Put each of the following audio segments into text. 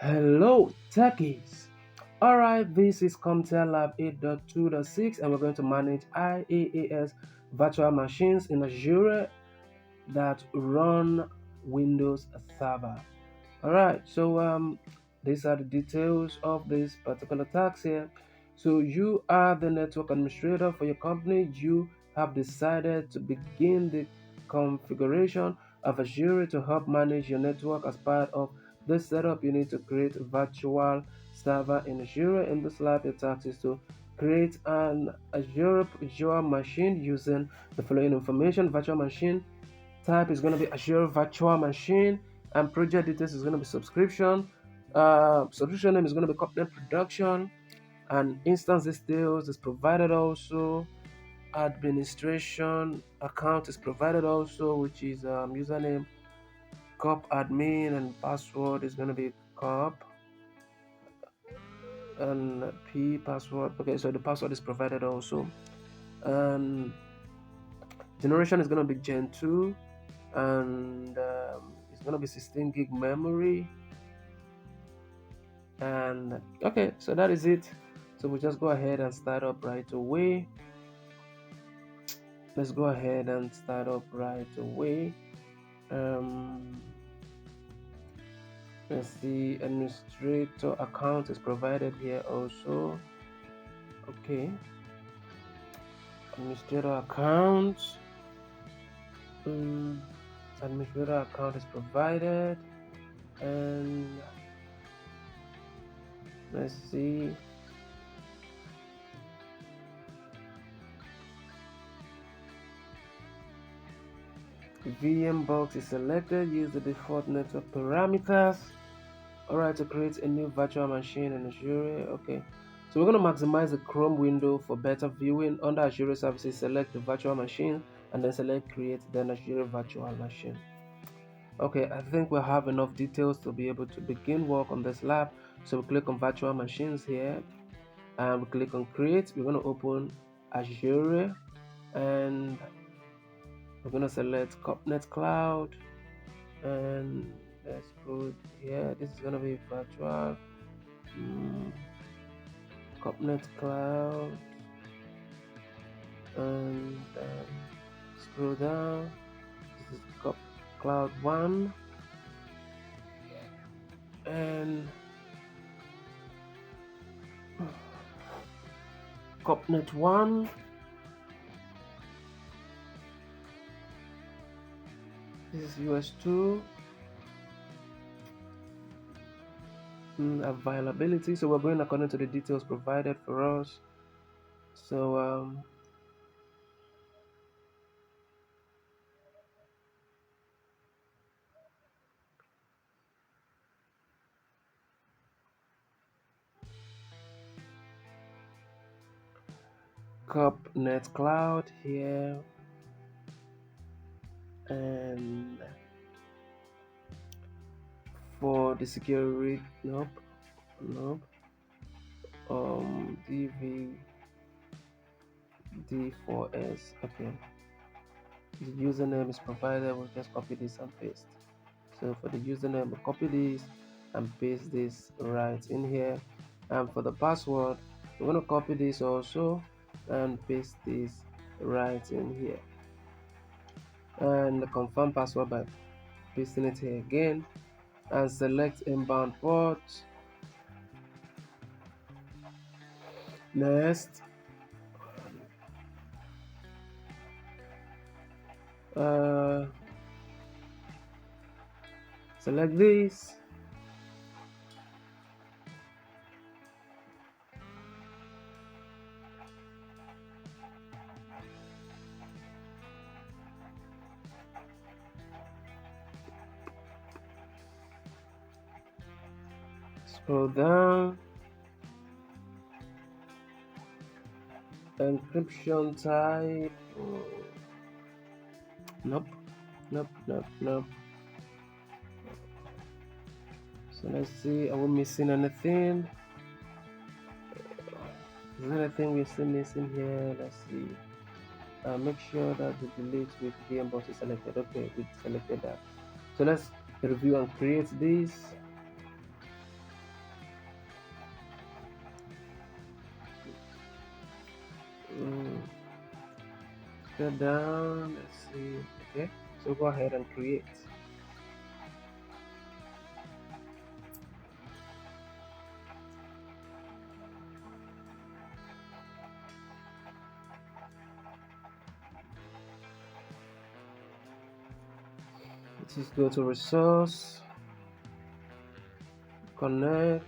Hello, techies. Alright, this is comptia lab 8.2.6 and we're going to manage IaaS virtual machines in Azure that run Windows Server. Alright, so these are the details of this particular task here. So you are the network administrator for your company. You have decided to begin the configuration of Azure to help manage your network. As part of this setup, you need to create a virtual server in Azure. In this lab, your task is to create an Azure virtual machine using the following information. Virtual machine type is going to be Azure virtual machine, and project details is going to be subscription. Subscription name is going to be company production, and instance details is provided also. Administration account is provided also, which is username cop admin, and password is going to be cop and p password. Okay, so the password is provided also, and generation is going to be gen 2, and it's going to be 16 gig memory. And okay, so that is it. So we'll just go ahead and start up right away. Let's go ahead and start up right away. um let's see, administrator account is provided here also. Okay, administrator account. Administrator account is provided, and let's see, VM box is selected. Use the default network parameters. Alright, to create a new virtual machine in Azure. Okay, so we're going to maximize the Chrome window for better viewing. Under Azure services, select the virtual machine and then select create, then Azure virtual machine. Okay, I think we'll have enough details to be able to begin work on this lab. So we click on virtual machines here and we click on create. We're going to open Azure and we're going to select Copnet Cloud, and let's go here. This is going to be virtual Copnet Cloud, and scroll down. This is Cloud 1, and Copnet 1. This is US2. Availability. So we're going according to the details provided for us. So Copnet Cloud here, and for the security, nope, DVD4S. Okay, the username is provided. We'll just copy this and paste. So for the username, we'll copy this and paste this right in here, and for the password, we're going to copy this also and paste this right in here, and confirm password by pasting it here again, and select inbound port. Next, select this, scroll down, encryption type, nope, nope. So let's see, are we missing anything? Is there anything we're still missing here? Let's see. Make sure that the delete with VM box is selected. Okay, we selected that. So let's review and create this. Mm, scroll down. Let's see. Okay, so go ahead and create. Let's just go to resource, connect.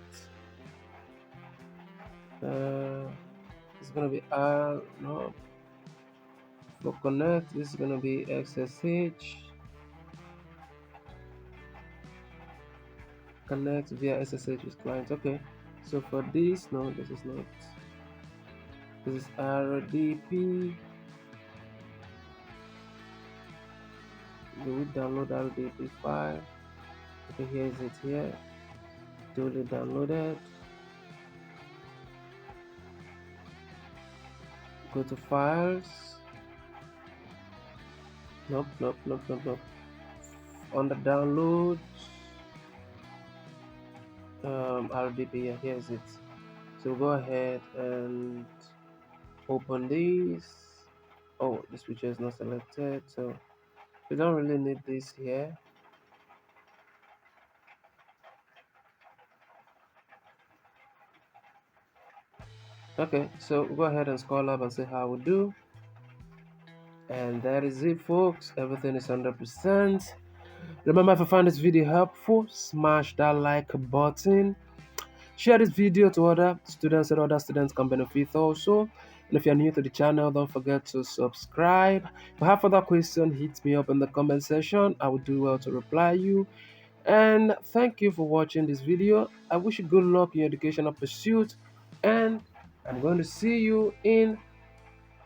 It's gonna be no, for connect. This is gonna be XSH. Connect via SSH with client. Okay, so for this, no, this is not. This is RDP. Do we download RDP file? Okay, here is it here. Duly downloaded. Go to files. Nope, nope, nope, nope, nope. On the download, RDP. Yeah, here is it. So go ahead and open this. Oh, this picture is not selected, so we don't really need this here. Okay, so go ahead and scroll up and see how we do. And that is it, folks. Everything is 100%. Remember, if you find this video helpful, smash that like button. Share this video to other students so other students can benefit also. And if you're new to the channel, don't forget to subscribe. If you have further questions, hit me up in the comment section. I will do well to reply you. And thank you for watching this video. I wish you good luck in your educational pursuit. And I'm going to see you in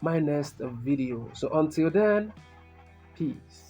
my next video. So until then, peace.